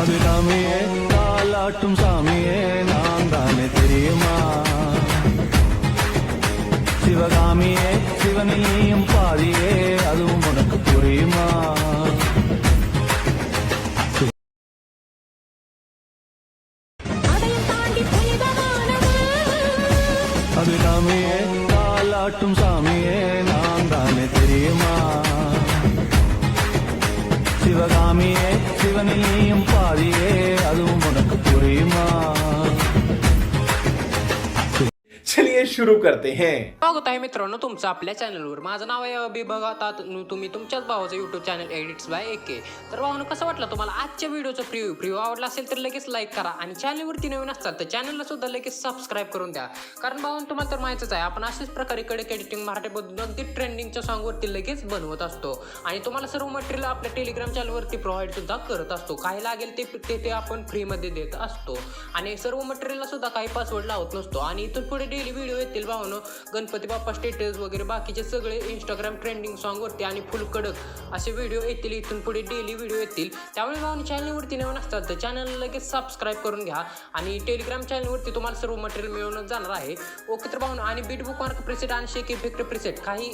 அபிராமியே தாலாட்டும் சாமியே நான் தானே தெரியுமா சிவகாமியே சிவனில் நீயும் பாதியே அதுவும் உனக்கு புரியுமா அபிராமியே தாலாட்டும் சாமியே நான் தானே தெரியுமா சிவகாமியே சிவனில் நீயும் பாதியே அதுவும் உனக்கு புரியுமா चलिए शुरू करते हैं। स्वागत आहे मित्रांनो तुमचं आपल्या चॅनलवर. माझं नाव आहे अभि. बघा आता तुम्ही तुमच्याच भावाचं YouTube channel edits by AK. तर भावानं कसं वाटलं तुम्हाला आजच्या व्हिडिओचं प्रिव्ह्यू आवडला असेल तर लगेच लाईक करा आणि चॅनलवरती नवीन असतात तर चॅनलला सुद्धा लगेच सबस्क्राईब करून द्या. कारण भावानं तुम्हाला तर माहितीच आहे आपण अशाच प्रकारे कडक एडिटिंग मराठीबद्दल अगदी ट्रेंडिंगच्या सॉंगवरती लगेच बनवत असतो आणि तुम्हाला सर्व मटेरियल आपल्या टेलिग्राम चॅनलवरती प्रोव्हाइड सुद्धा करत असतो. काय लागेल ते आपण फ्रीमध्ये देत असतो आणि सर्व मटेरियलला सुद्धा काही पासवर्ड लावत नसतो. आणि इथून पुढे डेली व्हिडिओ येतील भावनो गणपती बाप्पा स्टेटस वगैरे बाकीचे सगळे इंस्टाग्राम ट्रेंडिंग सॉंगवरती आणि फुल कडक असे व्हिडिओ येतील. इथून पुढे डेली व्हिडिओ येतील. त्यामुळे भावनो चॅनलवरती नवीन असतात तर चॅनलला लगेच सबस्क्राईब करून घ्या आणि टेलिग्राम चॅनलवरती तुम्हाला सर्व मटेरियल मिळवून जाणार आहे. ओके तर भावनो आणि बीट बुकमार्क प्रिसेट आणि शेक इफेक्ट प्रिसेट काही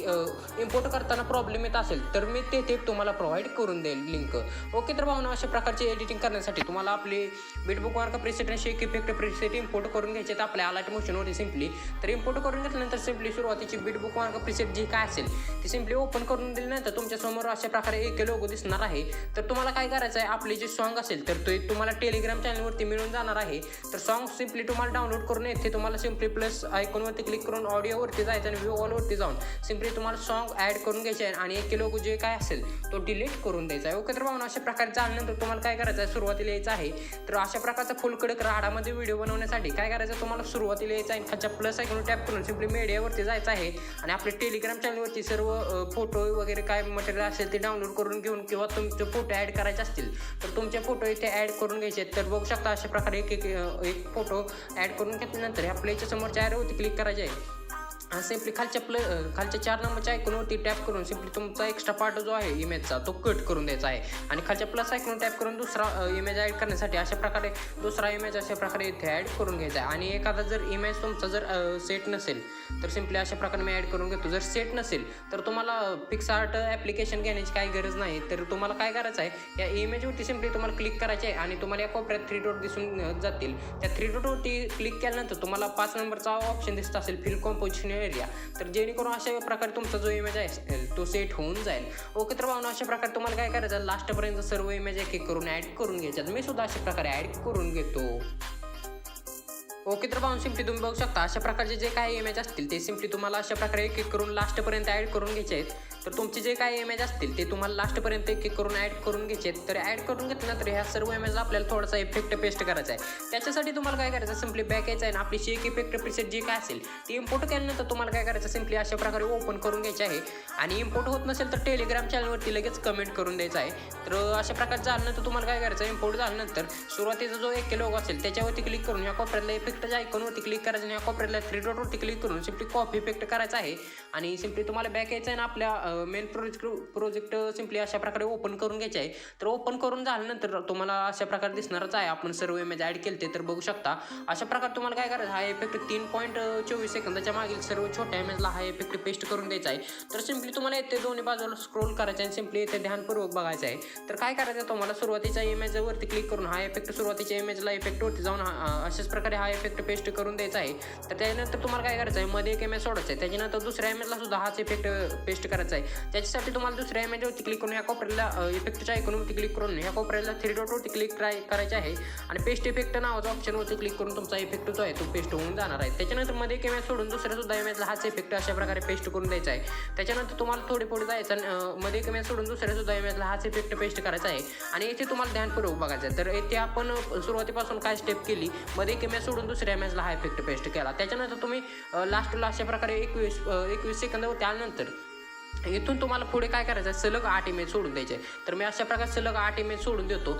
इम्पोर्ट करताना प्रॉब्लेम येत असेल तर मी ते तुम्हाला प्रोव्हाइड करून देईल लिंक. ओके तर भावनो अशा प्रकारचे एडिटिंग करण्यासाठी तुम्हाला आपले बीट बुकमार्क प्रिसेट आणि शेक इफेक्ट प्रिसेट इम्पोर्ट करून घ्यायचे आहेत आपल्या आलाट मोशनवरती सिम्पली. तर इम्पोर्ट करून घेतल्यानंतर सिम्पली सुरुवातीची बीट बुकमार्क प्रिसेट जी काय असेल ती सिम्पली ओपन करून दिल्यानंतर तुमच्यासमोर अशा प्रकारे एक लोगो दिसणार आहे. तर तुम्हाला काय करायचं आहे आपले जे सॉन्ग असेल तर ते तुम्हाला टेलिग्राम चॅनलवरती मिळून जाणार आहे. तर सॉन्ग सिम्पली तुम्हाला डाउनलोड करून येथे तुम्हाला सिम्पली प्लस आयकॉनवरती क्लिक करून ऑडिओवरती जायचं आणि व्ह्यू ऑलवरती जाऊन सिम्पली तुम्हाला सॉन्ग ॲड करून घ्यायचे आहे आणि एक लोगो जे काय असेल तो डिलीट करून द्यायचा आहे. ओके तर भावना अशा प्रकारे झाल्यानंतर तुम्हाला काय करायचं आहे सुरुवातीला यायचं आहे. तर अशा प्रकारचा फुल कडक राडामध्ये व्हिडिओ बनवण्यासाठी काय करायचं तुम्हाला सुरुवातीला यायचं आहे खालच्या प्लस आयकॉन टॅप करून सिम्पली मीडियावरती जायचं आहे आणि आपल्या टेलिग्राम चॅनलवरती सर्व फोटो वगैरे काय मटेरियल असेल ते डाउनलोड करून घेऊन किंवा तुमचे फोटो ॲड करायचे असतील तर तुमचे फोटो इथे ॲड करून घ्यायचे आहेत. तर बघू शकता अशा प्रकारे एक फोटो ॲड करून घेतल्यानंतर आपल्या याच्या समोरच्या ॲरोवरती क्लिक करायचे आहे. सिम्पली खालच्या 4 नंबरच्या आयकॉनवरती टॅप करून सिम्पली तुमचा एक्स्ट्रा पार्ट जो आहे इमेजचा तो कट करून द्यायचा आहे आणि खालच्या प्लस आयकॉन टॅप करून दुसरा इमेज ॲड करण्यासाठी अशा प्रकारे दुसरा इमेज अशा प्रकारे इथे ॲड करून घ्यायचा आहे. आणि एखादा जर इमेज तुमचा जर सेट नसेल तर सिम्पली अशा प्रकारे मी ॲड करून घेतो. जर सेट नसेल तर तुम्हाला पिक्स आर्ट ॲप्लिकेशन घेण्याची काही गरज नाही. तर तुम्हाला काय करायचं आहे या इमेजवरती सिम्पली तुम्हाला क्लिक करायचे आहे आणि तुम्हाला या कोपऱ्यात 3 डॉट दिसून जातील. त्या 3 डॉटवरती क्लिक केल्यानंतर तुम्हाला 5 नंबरचा ऑप्शन दिसत असेल फिल कॉम्पोजिशन एरिया. तर जेणेकरून अशा प्रकारे तुमचा जो इमेज आहे तो सेट होऊन जाईल. ओके तर भावना अशा प्रकारे तुम्हाला काय करायचं लास्टपर्यंत सर्व इमेज एक करून ॲड करून घ्यायच्यात. मी सुद्धा अशा प्रकारे ॲड करून घेतो. ओके तर भावना सिम्पली तुम्ही बघू शकता अशा प्रकारचे जे काही इमेज असतील ते सिम्पली तुम्हाला अशा प्रकारे एक करून लास्टपर्यंत ॲड करून घ्यायचे आहेत. तर तुमचे जे काही इमेज असतील ते तुम्हाला लास्टपर्यंत एक करून ॲड करून घ्यायचे आहेत. तर ॲड करून घेतल्यानंतर ह्या सर्व इमेजला आपल्याला थोडासा इफेक्ट पेस्ट करायचा आहे. त्याच्यासाठी तुम्हाला काय करायचं सिम्पली बॅक यायचं आहे आणि आपली शेक इफेक्ट प्रिसेट जी काय असेल ती इम्पोर्ट केल्यानंतर तुम्हाला काय करायचं सिम्पली अशा प्रकारे ओपन करून घ्यायचे आहे आणि इम्पोर्ट होत नसेल तर टेलिग्राम चॅनलवरती लगेच कमेंट करून द्यायचं आहे. तर अशा प्रकारे झाल्यानंतर तुम्हाला काय करायचं इम्पोर्ट झाल्यानंतर सुरुवातीचा जो एक लोगो असेल त्याच्यावरती क्लिक करून या कोपऱ्यातल्या इफेक्टच्या आयकॉनवरती क्लिक करायचं आणि या कोपऱ्यातल्या 3 डॉटवरती क्लिक करून सिम्पली कॉपी इफेक्ट करायचा आहे आणि सिम्पली तुम्हाला बॅक यायचं आहे आणि आपल्या मेन प्रोजेक्ट सिम्पली अशा प्रकारे ओपन करून घ्यायचे आहे. तर ओपन करून झाल्यानंतर तुम्हाला अशा प्रकारे दिसणारच आहे आपण सर्व इमेज ॲड केले ते. तर बघू शकता अशा प्रकारे तुम्हाला काय करायचं हा इफेक्ट 3.24 सेकंदाच्या मागील सर्व छोट्या इमेजला हा इफेक्ट पेस्ट करून द्यायचा आहे. तर सिम्पली तुम्हाला येथे दोन्ही बाजूला स्क्रोल करायचं आहे आणि सिम्पली येथे ध्यानपूर्वक बघायचं आहे. तर काय करायचं तुम्हाला सुरुवातीच्या इमेजवरती क्लिक करून हा इफेक्ट सुरुवातीच्या इमेजला इफेक्टवरती जाऊन अशाच प्रकारे हा इफेक्ट पेस्ट करून द्यायचा आहे. तर त्यानंतर तुम्हाला काय करायचं आहे मध्ये एक इमेज सोडायचा आहे त्याच्यानंतर दुसऱ्या इमेजला सुद्धा हाच इफेक्ट पेस्ट करायचा आहे. त्याच्यासाठी तुम्हाला दुसऱ्या इमेजवरती क्लिक करून या कोपऱ्याला इफेक्टच्या आयकॉनवरती क्लिक करून या कोपऱ्याला 3 डॉटवरती क्लिक करायचे आहे आणि पेस्ट इफेक्ट नावाचा ऑप्शनवरती क्लिक करून तुमचा इफेक्ट जो आहे तो पेस्ट होऊन जाणार आहे. त्याच्यानंतर मध्ये एक इमेज सोडून दुसऱ्या सुद्धा इमेजला हाच इफेक्ट अशा प्रकारे पेस्ट करून द्यायचा आहे. त्याच्यानंतर तुम्हाला थोडे पुढे जायचं आणि मध्ये एक इमेज सोडून दुसऱ्या सुद्धा इमेजला हाच इफेक्ट पेस्ट करायचा आहे आणि इथे तुम्हाला ध्यानपूर्वक बघायचं आहे. तर इथे आपण सुरुवातीपासून काय स्टेप केली मध्ये एक इमेज सोडून दुसऱ्या इमेजला हा इफेक्ट पेस्ट केला. त्याच्यानंतर तुम्ही लास्टला अशा प्रकारे 21 सेकंदावर त्यानंतर इथून तुम्हाला पुढे काय करायचं आहे सलग 8 इमेज सोडून द्यायचे. तर मी अशा प्रकारे सलग 8 इमेज सोडून देतो.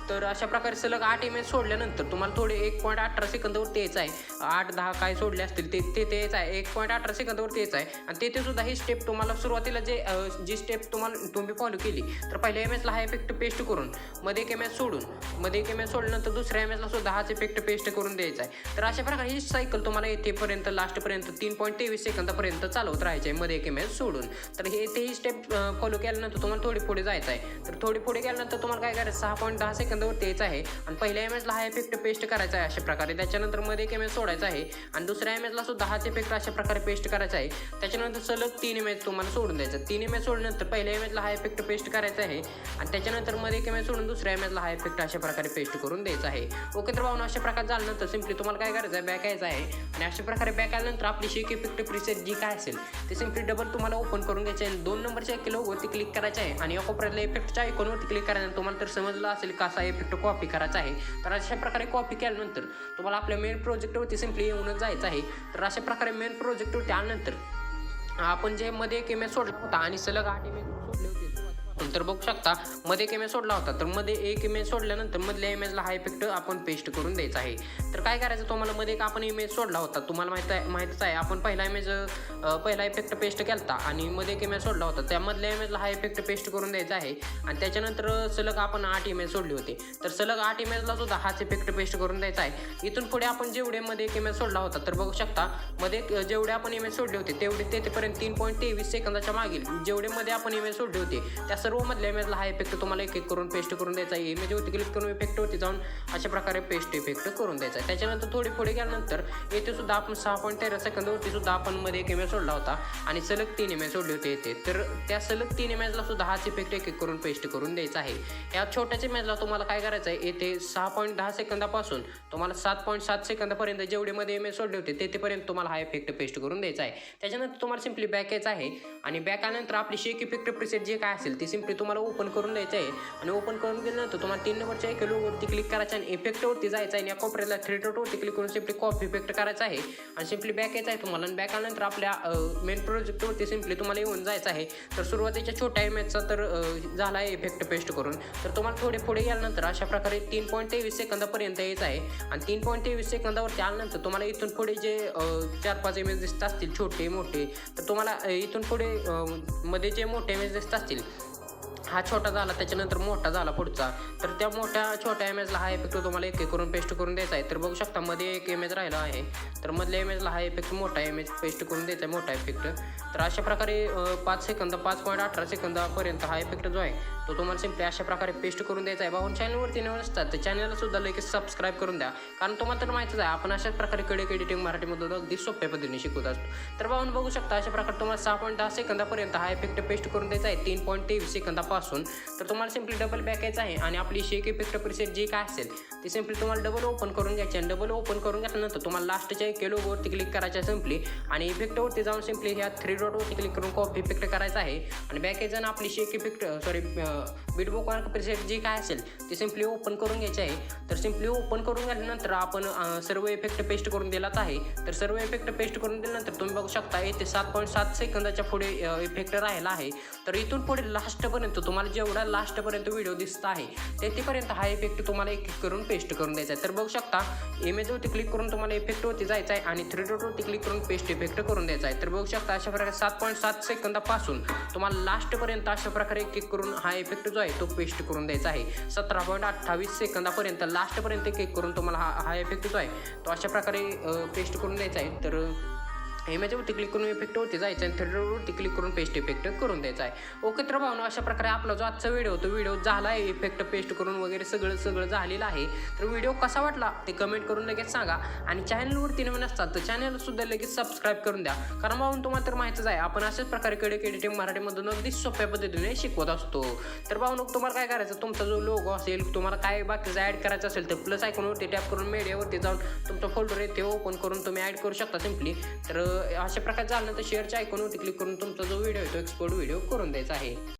तर अशा प्रकारे सलग 8 इमेज सोडल्यानंतर तुम्हाला थोडे 1.18 सेकंदावरती यायचं आहे. 8-10 काय सोडले असतील ते यायचं आहे 1.18 सेकंदावरती यायचं आहे. आणि तेथे सुद्धा ही स्टेप तुम्हाला सुरुवातीला जी स्टेप तुम्ही फॉलो केली, तर पहिल्या इमेजला हा इफेक्ट पेस्ट करून मध्ये एक इमेज सोडल्यानंतर दुसऱ्या इमेजला सुद्धा हाच इफेक्ट पेस्ट करून द्यायचा आहे. तर अशा प्रकारे ही सायकल तुम्हाला येथेपर्यंत लास्टपर्यंत 3.23 सेकंदापर्यंत चालवत राहायचे आहे मध्ये एक इमेज सोडून. तर ही स्टेप फॉलो केल्यानंतर तुम्हाला थोडी पुढे जायचं आहे. तर थोडी पुढे गेल्यानंतर तुम्हाला काय करायचं 6.10 सेकंदावरती यायचं आहे आणि पहिल्या इमेजला हा इफेक्ट पेस्ट करायचा आहे अशा प्रकारे. त्याच्यानंतर मध्ये एक इमेज सोडायचा आहे आणि दुसऱ्या इमेजला सुद्धा हाच इफेक्ट अशा प्रकारे पेस्ट करायचा आहे. त्याच्यानंतर सलग 3 इमेज तुम्हाला सोडून द्यायचं. 3 इमेज सोडल्यानंतर पहिल्या इमेजला हा इफेक्ट पेस्ट करायचा आहे आणि त्याच्यानंतर मध्ये एक इमेज सोडून दुसऱ्या इमेजला हा इफेक्ट अशा प्रकारे पेस्ट करून द्यायचा आहे. ओके, तर भावना अशा प्रकारे झाल्यानंतर सिम्पली तुम्हाला काय करायचं आहे, बॅक यायचं आहे आणि अशा प्रकारे बॅक आल्यानंतर आपली शेक इफेक्ट प्रीसेट जी काय असेल ते सिम्पली डबल तुम्हाला ओपन करून घ्यायचे आहे. 2 नंबरच्या किलोवरती क्लिक करायचं आहे आणि या कोपऱ्यातल्या इफेक्टच्या आयकॉनवरती क्लिक करायचं. तुम्हाला तर समजलं असेल कसा इफेक्ट कॉपी करायचा आहे. तर अशा प्रकारे कॉपी केल्यानंतर तुम्हाला आपल्या मेन प्रोजेक्टवरती सिम्पली येऊनच जायचं आहे. तर अशा प्रकारे मेन प्रोजेक्टवरती आल्यानंतर आपण जे मध्ये एक इमेज सोडला होता आणि सलग 8 इमेज सोडले होते तर बघू शकता मध्ये एक इमेज सोडला होता. तर मध्ये एक इमेज सोडल्यानंतर मधल्या इमेजला हा इफेक्ट आपण पेस्ट करून द्यायचा आहे. तर काय करायचं, तुम्हाला मध्ये एक आपण इमेज सोडला होता, तुम्हाला माहितीच आहे आपण पहिला इफेक्ट पेस्ट केला आणि मध्ये एक इमेज सोडला होता, त्या मधल्या इमेजला हा इफेक्ट पेस्ट करून द्यायचा आहे. आणि त्याच्यानंतर सलग आपण 8 इमेज सोडले होते, तर सलग 8 इमेजला सुद्धा हाच इफेक्ट पेस्ट करून द्यायचा आहे. इथून पुढे आपण जेवढे मध्ये एक इमेज सोडला होता, तर बघू शकता मध्ये जेवढे आपण इमेज सोडले होते तेवढे तेथेपर्यंत 3.23 सेकंदाच्या मागील जेवढे मध्ये आपण इमेज सोडले होते त्या सर्व मधल्या इमेजला हा इफेक्ट तुम्हाला एक करून पेस्ट करून द्यायचा आहे. इमेजवरती क्लिक करून इफेक्टवरती जाऊन अशा प्रकारे पेस्ट इफेक्ट करून द्यायचा आहे. त्याच्यानंतर थोडी पुढे गेल्यानंतर येथे सुद्धा आपण 6.13 सेकंदावरती सुद्धा आपण मध्ये एक इमेज सोडला होता आणि सलग 3 इमेज सोडले होते येथे. तर त्या सलग 3 इमेजला सुद्धा हाच इफेक्ट एक करून पेस्ट करून द्यायचा आहे. या छोट्याच इमेजला तुम्हाला काय करायचं आहे, येथे 6.10 सेकंदापासून तुम्हाला 7.7 सेकंदापर्यंत जेवढे मध्ये इमेज सोडले होते तेथेपर्यंत तुम्हाला हा इफेक्ट पेस्ट करून द्यायचा आहे. त्याच्यानंतर तुम्हाला सिम्पली बॅक यायचं आहे आणि बॅक आल्यानंतर आपली शेक इफेक्ट प्रीसेट जे काय असेल ते सिम्पली तुम्हाला ओपन करून द्यायचं आहे. आणि ओपन करून दिल्यानंतर तुम्हाला 3 नंबरच्या एक लोगोवरती क्लिक करायचं आणि इफेक्टवरती जायचं आहे आणि या कोपऱ्याला 3 डॉटवरती क्लिक करून सिम्पली कॉपी इफेक्ट करायचा आहे आणि सिम्पली बॅक यायचं आहे तुम्हाला. आणि बॅक आल्यानंतर आपल्या मेन प्रोजेक्टवरती सिम्पली तुम्हाला येऊन जायचं आहे. तर सुरुवातीच्या छोट्या इमेजचा तर झाला आहे इफेक्ट पेस्ट करून. तर तुम्हाला थोडे पुढे गेल्यानंतर अशा प्रकारे 3.23 सेकंदापर्यंत यायचं आहे आणि 3.23 सेकंदावरती आल्यानंतर तुम्हाला इथून पुढे जे 4-5 इमेज दिसत असतील छोटे मोठे, तर तुम्हाला इथून पुढे मध्ये जे मोठे इमेज दिसत असतील, हा छोटा झाला त्याच्यानंतर मोठा झाला पुढचा, तर त्या छोट्या इमेजला हा इफेक्ट तुम्हाला एक करून पेस्ट करून द्यायचा आहे. तर बघू शकता मध्ये एक इमेज राहिला आहे, तर मधल्या इमेजला हा इफेक्ट मोठा इमेज पेस्ट करून द्यायचा आहे, मोठा इफेक्ट. तर अशा प्रकारे 5.18 सेकंदापर्यंत हा इफेक्ट जो आहे तो तुम्हाला सिम्पली अशा प्रकारे पेस्ट करून द्यायचा आहे. भाऊन चॅनलवरती नवीन असतात तर चॅनलला सुद्धा लगेच सबस्क्राईब करून द्या, कारण तुम्हाला तर माहितीच आहे आपण अशाच प्रकारे कडक एडिटिंग मराठीमधून अगदी सोप्या पद्धतीने शिकवत असतो. तर भाऊन बघू शकता अशा प्रकारे तुम्हाला 6.10 सेकंदापर्यंत हा इफेक्ट पेस्ट करून द्यायचा आहे 3.23 सेकंदापासून. तर तुम्हाला सिम्पली डबल बॅक यायचं आहे आणि आपली शेक इफेक्ट प्रीसेट जे काय असेल ते सिम्पली तुम्हाला डबल ओपन करून घ्यायचे आणि डबल ओपन करून घेतल्यानंतर तुम्हाला लास्टच्या एक लोगोवरती क्लिक करायचं सिम्पली आणि इफेक्टवरती जाऊन सिम्पली ह्या 3 डॉटवरती क्लिक करून कॉपी इफेक्ट करायचा आहे आणि बॅक यायचं आपली शेक इफेक्ट बीटबॉक्स प्रीसेट जे काय असेल ते सिम्पली ओपन करून घ्यायचे आहे. तर सिम्पली ओपन करून घेतल्यानंतर आपण सर्व इफेक्ट पेस्ट करून दिलाच आहे. तर सर्व इफेक्ट पेस्ट करून दिल्यानंतर तुम्ही बघू शकता इथे 7.7 सेकंदाच्या पुढे इफेक्ट राहिला आहे. तर इथून पुढे लास्टपर्यंत तुम्हाला जेवढा लास्टपर्यंत व्हिडिओ दिसत आहे तेथेपर्यंत हा इफेक्ट तुम्हाला एक करून पेस्ट करून द्यायचा आहे. तर बघू शकता इमेजवरती क्लिक करून तुम्हाला इफेक्टवरती जायचं आहे आणि 3 डॉटवरती क्लिक करून पेस्ट इफेक्ट करून द्यायचा आहे. तर बघू शकता अशा प्रकारे 7.7 सेकंदापासून तुम्हाला लास्टपर्यंत अशा प्रकारे एक करून हा इफेक्ट जो आहे तो पेस्ट करून द्यायचा आहे. 17.28 सेकंदापर्यंत लास्टपर्यंत एक करून तुम्हाला हा इफेक्ट जो आहे तो अशा प्रकारे पेस्ट करून द्यायचा आहे. तर इमेजवरती क्लिक करून इफेक्टवरती जायचं आणि 3 डॉटवरती क्लिक करून पेस्ट इफेक्ट करून द्यायचा आहे. ओके, तर भावनो अशा प्रकारे आपला जो आजचा व्हिडिओ झाला आहे इफेक्ट पेस्ट करून वगैरे सगळं झालेलं आहे. तर व्हिडिओ कसा वाटला ते कमेंट करून लगेच सांगा आणि चॅनलवरती नवीन असतात तर चॅनलसुद्धा लगेच सबस्क्राईब करून द्या, कारण भाऊन तुम्हाला तर माहितीच आहे आपण अशाच प्रकारे कडक एडिटिंग मराठीमधून अगदी सोप्या पद्धतीने शिकवत असतो. तर भाऊनो तुम्हाला काय करायचं, तुमचा जो लोगो असेल तुम्हाला काय बाकीचं ॲड करायचं असेल तर प्लस आयकॉनवरती टॅप करून मीडियावरती जाऊन तुमचा फोल्डर आहे ते ओपन करून तुम्ही ॲड करू शकता सिम्पली. तर अशा प्रकारे झाल्यानंतर शेअरच्या आयकॉनवरती क्लिक करून तुमचा जो व्हिडिओ आहे तो एक्सपोर्ट व्हिडिओ करून द्यायचा आहे.